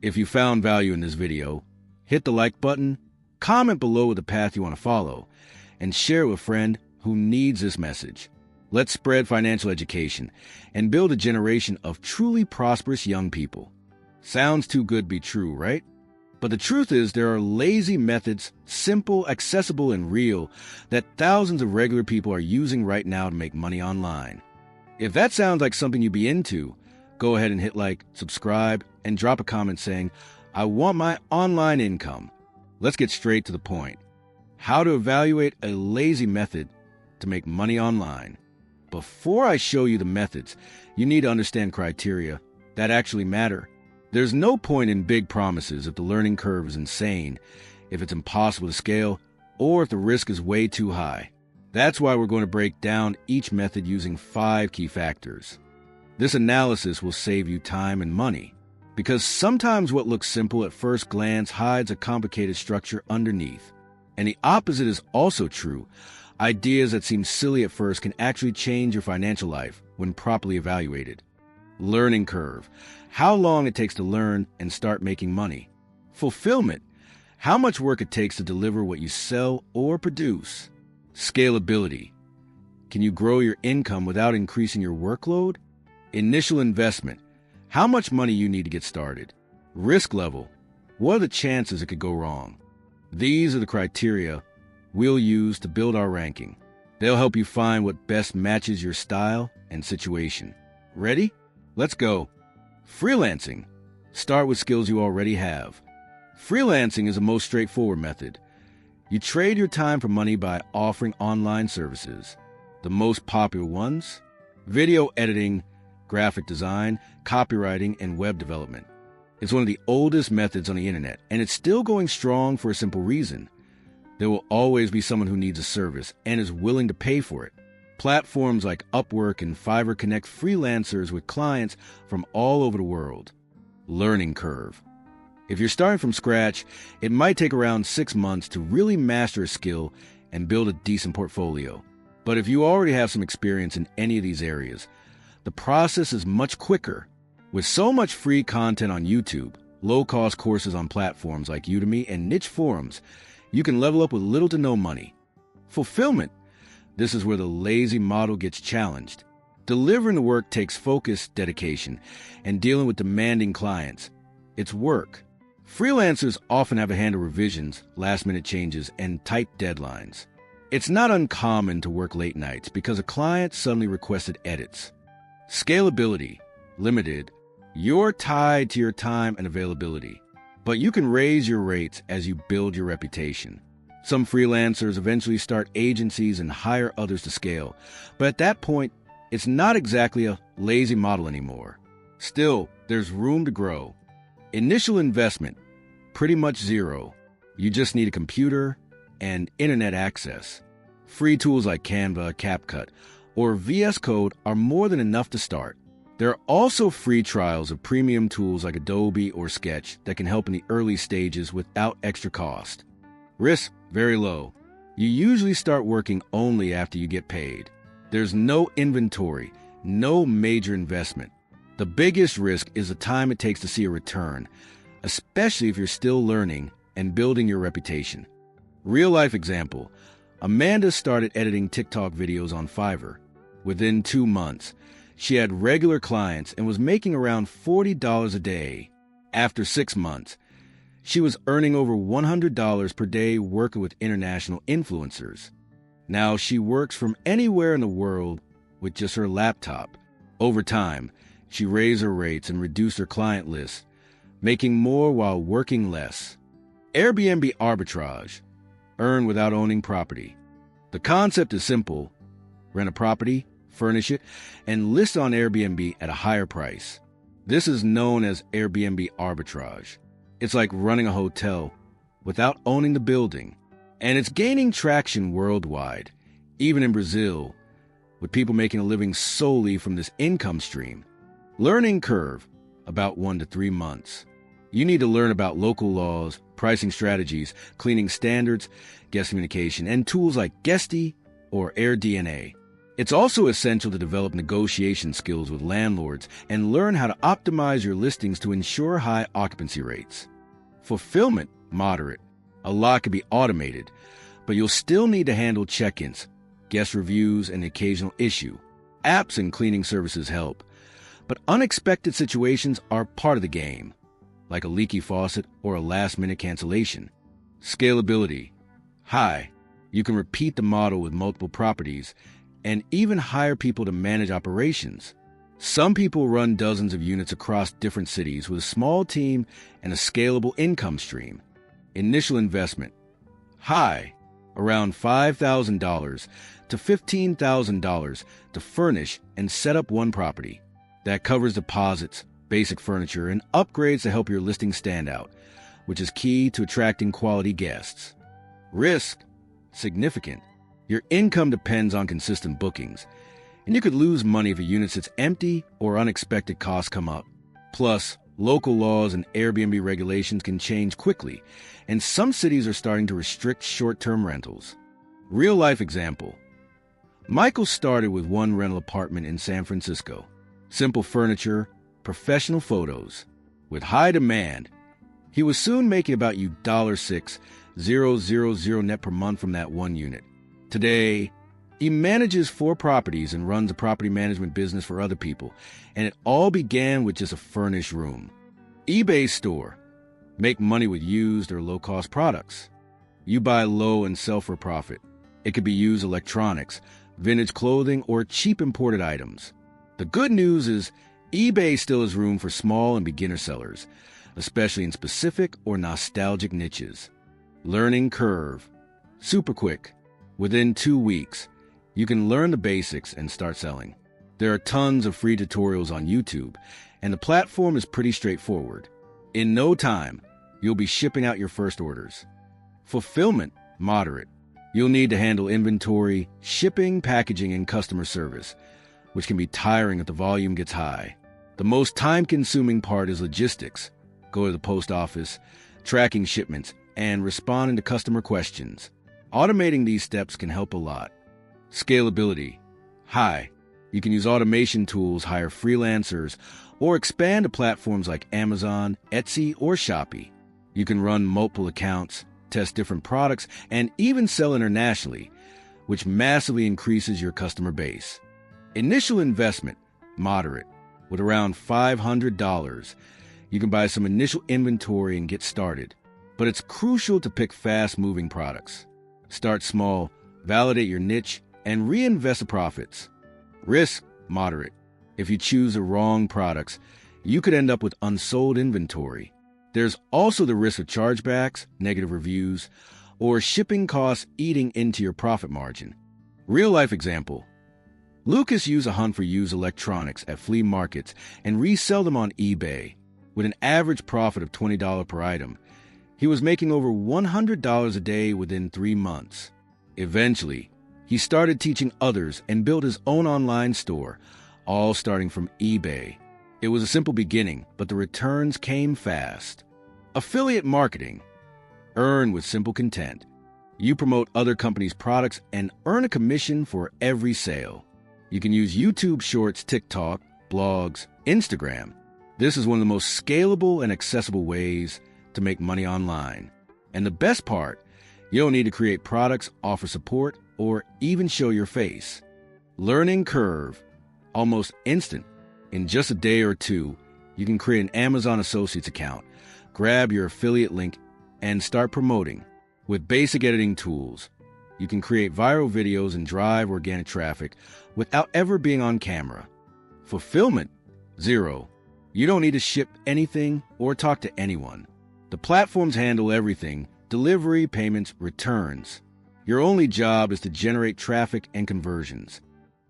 If you found value in this video, hit the like button, comment below with the path you want to follow, and share it with a friend who needs this message. Let's spread financial education and build a generation of truly prosperous young people. Sounds too good to be true, right? But the truth is there are lazy methods, simple, accessible, and real, that thousands of regular people are using right now to make money online. If that sounds like something you'd be into, go ahead and hit like, subscribe, and drop a comment saying, I want my online income. Let's get straight to the point. How to evaluate a lazy method to make money online. Before I show you the methods, you need to understand criteria that actually matter. There's no point in big promises if the learning curve is insane, if it's impossible to scale, or if the risk is way too high. That's why we're going to break down each method using 5 key factors. This analysis will save you time and money, because sometimes what looks simple at first glance hides a complicated structure underneath. And the opposite is also true. Ideas that seem silly at first can actually change your financial life when properly evaluated. Learning curve. How long it takes to learn and start making money. Fulfillment. How much work it takes to deliver what you sell or produce. Scalability. Can you grow your income without increasing your workload? Initial investment. How much money you need to get started. Risk level. What are the chances it could go wrong? These are the criteria we'll use to build our ranking. They'll help you find what best matches your style and situation. Ready? Let's go. Freelancing. Start with skills you already have. Freelancing is the most straightforward method. You trade your time for money by offering online services. The most popular ones: video editing, graphic design, copywriting, and web development. It's one of the oldest methods on the internet, and it's still going strong for a simple reason. There will always be someone who needs a service and is willing to pay for it. Platforms like Upwork and Fiverr connect freelancers with clients from all over the world. Learning curve. If you're starting from scratch, it might take around 6 months to really master a skill and build a decent portfolio. But if you already have some experience in any of these areas, the process is much quicker. With so much free content on YouTube, low-cost courses on platforms like Udemy, and niche forums, you can level up with little to no money. Fulfillment. This is where the lazy model gets challenged. Delivering the work takes focus, dedication, and dealing with demanding clients. It's work. Freelancers often have a hand of revisions, last-minute changes, and tight deadlines. It's not uncommon to work late nights because a client suddenly requested edits. Scalability. Limited. You're tied to your time and availability, but you can raise your rates as you build your reputation. Some freelancers eventually start agencies and hire others to scale, but at that point, it's not exactly a lazy model anymore. Still, there's room to grow. Initial investment, pretty much zero. You just need a computer and internet access. Free tools like Canva, CapCut, or VS Code are more than enough to start. There are also free trials of premium tools like Adobe or Sketch that can help in the early stages without extra cost. Risk, very low. You usually start working only after you get paid. There's no inventory, no major investment. The biggest risk is the time it takes to see a return, especially if you're still learning and building your reputation. Real-life example. Amanda started editing TikTok videos on Fiverr. Within 2 months, she had regular clients and was making around $40 a day. After 6 months, she was earning over $100 per day working with international influencers. Now she works from anywhere in the world with just her laptop. Over time, she raised her rates and reduced her client list, making more while working less. Airbnb arbitrage. Earn without owning property. The concept is simple. Rent a property, furnish it, and list on Airbnb at a higher price. This is known as Airbnb arbitrage. It's like running a hotel without owning the building. And it's gaining traction worldwide, even in Brazil, with people making a living solely from this income stream. Learning curve, about 1 to 3 months. You need to learn about local laws, pricing strategies, cleaning standards, guest communication, and tools like Guesty or AirDNA. It's also essential to develop negotiation skills with landlords and learn how to optimize your listings to ensure high occupancy rates. Fulfillment, moderate. A lot can be automated, but you'll still need to handle check-ins, guest reviews, and the occasional issue. Apps and cleaning services help, but unexpected situations are part of the game, like a leaky faucet or a last-minute cancellation. Scalability, high. You can repeat the model with multiple properties and even hire people to manage operations. Some people run dozens of units across different cities with a small team and a scalable income stream. Initial investment, high, around $5,000 to $15,000 to furnish and set up one property. That covers deposits, basic furniture, and upgrades to help your listing stand out, which is key to attracting quality guests. Risk, significant. Your income depends on consistent bookings, and you could lose money if a unit sits empty or unexpected costs come up. Plus, local laws and Airbnb regulations can change quickly, and some cities are starting to restrict short-term rentals. Real-life example. Michael started with one rental apartment in San Francisco. Simple furniture, professional photos. With high demand, he was soon making about $6,000 net per month from that one unit. Today, he manages 4 properties and runs a property management business for other people, and it all began with just a furnished room. eBay store. Make money with used or low-cost products. You buy low and sell for profit. It could be used electronics, vintage clothing, or cheap imported items. The good news is eBay still has room for small and beginner sellers, especially in specific or nostalgic niches. Learning curve. Super quick. Within 2 weeks, you can learn the basics and start selling. There are tons of free tutorials on YouTube, and the platform is pretty straightforward. In no time, you'll be shipping out your first orders. Fulfillment, moderate. You'll need to handle inventory, shipping, packaging, and customer service, which can be tiring if the volume gets high. The most time-consuming part is logistics. Go to the post office, tracking shipments, and responding to customer questions. Automating these steps can help a lot. Scalability, high. You can use automation tools, hire freelancers, or expand to platforms like Amazon, Etsy, or Shopee. You can run multiple accounts, test different products, and even sell internationally, which massively increases your customer base. Initial investment, moderate. With around $500, you can buy some initial inventory and get started. But it's crucial to pick fast-moving products. Start small, validate your niche, and reinvest the profits. Risk, moderate. If you choose the wrong products, you could end up with unsold inventory. There's also the risk of chargebacks, negative reviews, or shipping costs eating into your profit margin. Real-life example. Lucas used a hunt for used electronics at flea markets and resell them on eBay. With an average profit of $20 per item, he was making over $100 a day within 3 months. Eventually, he started teaching others and built his own online store, all starting from eBay. It was a simple beginning, but the returns came fast. Affiliate marketing. Earn with simple content. You promote other companies' products and earn a commission for every sale. You can use YouTube Shorts, TikTok, blogs, Instagram. This is one of the most scalable and accessible ways to make money online. And the best part, you don't need to create products, offer support, or even show your face. Learning curve. Almost instant. In just a day or two, you can create an Amazon Associates account, grab your affiliate link, and start promoting. With basic editing tools, you can create viral videos and drive organic traffic without ever being on camera. Fulfillment, 0. You don't need to ship anything or talk to anyone. The platforms handle everything: delivery, payments, returns. Your only job is to generate traffic and conversions.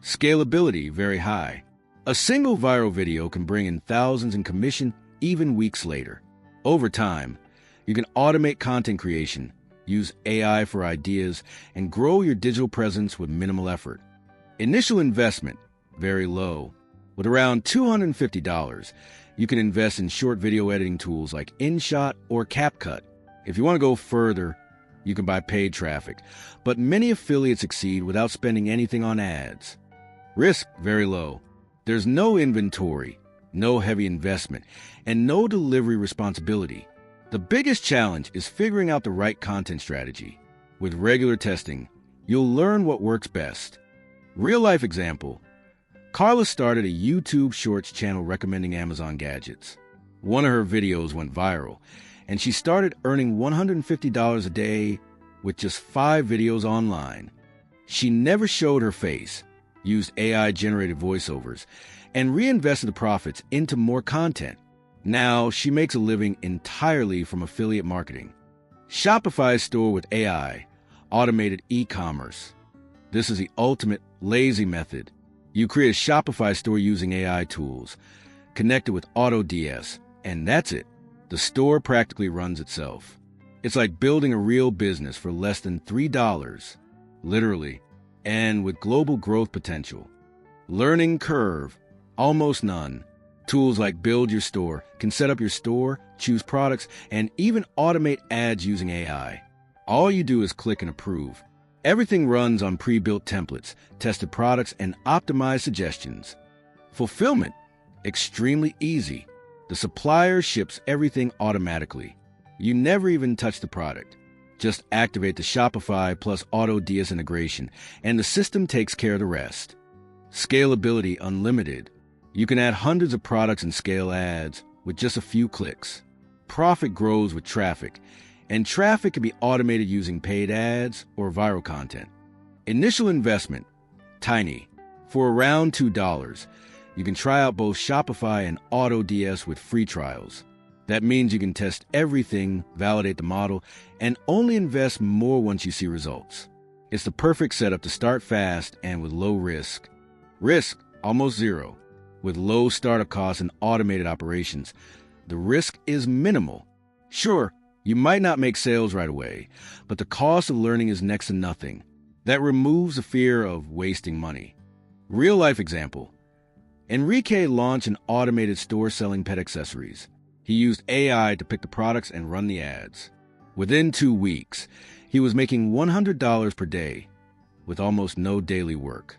Scalability, very high. A single viral video can bring in thousands in commission even weeks later. Over time, you can automate content creation, use AI for ideas, and grow your digital presence with minimal effort. Initial investment, very low. With around $250, you can invest in short video editing tools like InShot or CapCut. If you want to go further, you can buy paid traffic, but many affiliates succeed without spending anything on ads. Risk very low. There's no inventory, no heavy investment, and no delivery responsibility. The biggest challenge is figuring out the right content strategy. With regular testing, you'll learn what works best. Real-life example. Carla started a YouTube Shorts channel recommending Amazon gadgets. One of her videos went viral, and she started earning $150 a day with just 5 videos online. She never showed her face, used AI-generated voiceovers, and reinvested the profits into more content. Now, she makes a living entirely from affiliate marketing. Shopify's store with AI, automated e-commerce. This is the ultimate lazy method. You create a Shopify store using AI tools, connect it with AutoDS, and that's it. The store practically runs itself. It's like building a real business for less than $3, literally, and with global growth potential. Learning curve, almost none. Tools like Build Your Store can set up your store, choose products, and even automate ads using AI. All you do is click and approve. Everything runs on pre-built templates, tested products, and optimized suggestions. Fulfillment, extremely easy. The supplier ships everything automatically. You never even touch the product. Just activate the Shopify plus AutoDS integration, and the system takes care of the rest. Scalability unlimited. You can add hundreds of products and scale ads with just a few clicks. Profit grows with traffic, and traffic can be automated using paid ads or viral content. Initial investment, tiny. For around $2, you can try out both Shopify and AutoDS with free trials. That means you can test everything, validate the model, and only invest more once you see results. It's the perfect setup to start fast and with low risk. Risk, almost zero. With low startup costs and automated operations, the risk is minimal. Sure, you might not make sales right away, but the cost of learning is next to nothing. That removes the fear of wasting money. Real-life example. Enrique launched an automated store selling pet accessories. He used AI to pick the products and run the ads. Within 2 weeks, he was making $100 per day with almost no daily work.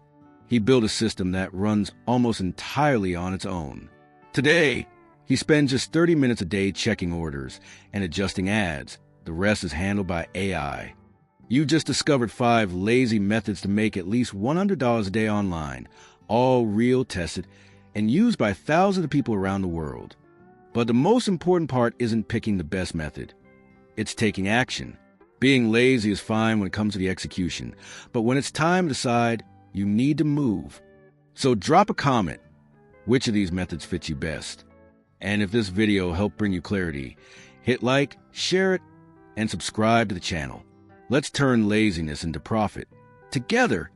He built a system that runs almost entirely on its own. Today, he spends just 30 minutes a day checking orders and adjusting ads. The rest is handled by AI. You just discovered 5 lazy methods to make at least $100 a day online, all real, tested, and used by thousands of people around the world. But the most important part isn't picking the best method. It's taking action. Being lazy is fine when it comes to the execution, but when it's time to decide, you need to move. So drop a comment. Which of these methods fits you best? And if this video helped bring you clarity, hit like, share it, and subscribe to the channel. Let's turn laziness into profit. Together!